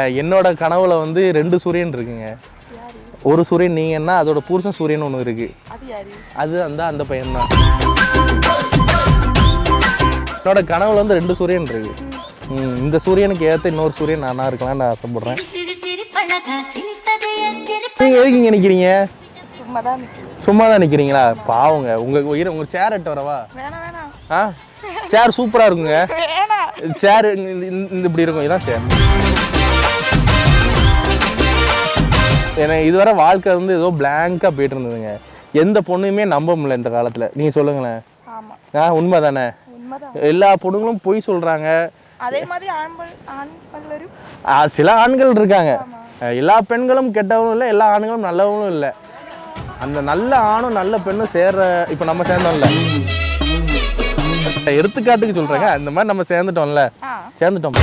என்னோட கனவுல வந்து 2 சூரியன் இருக்குங்க. ஒரு சூரியன் நீங்கன்னா அதோட புருஷன் சூரியன் ஒன்று இருக்கு. அது அந்த பையன் தான். என்னோட கனவுல வந்து 2 சூரியன் இருக்கு. இந்த சூரியனுக்கு ஏற்ற இன்னொரு சூரியன் நானா இருக்கலாம்னு ஆசைப்படுறேன். நீங்க எதுக்கு இங்க நிக்கிறீங்க? சும்மா தான் நிக்கிறீங்களா? பாவங்க. உங்க சேர் எட்டு வரவா? சேர் சூப்பரா இருக்குங்க. சேர் இப்படி இருக்கும். இதான் சேர். ஏன்னா இதுவரை வாழ்க்கை வந்து ஏதோ பிளாங்கா போயிட்டு இருந்ததுங்க. எந்த பொண்ணுமே நம்ப முடியல இந்த காலத்துல. நீங்க சொல்லுங்களேன். உண்மை தானே? எல்லா பொண்ணுங்களும் பொய் சொல்றாங்க. அதே மாதிரி சில ஆண்கள் இருக்காங்க. எல்லா பெண்களும் கெட்டவங்களும் இல்லை, எல்லா ஆண்களும் நல்லவங்களும் இல்லை. அந்த நல்ல ஆணும் நல்ல பெண்ணும் சேர்ற இப்ப நம்ம சேர்ந்தோம்ல, எடுத்துக்காட்டுக்கு சொல்றேங்க. அந்த மாதிரி நம்ம சேர்ந்துட்டோம்.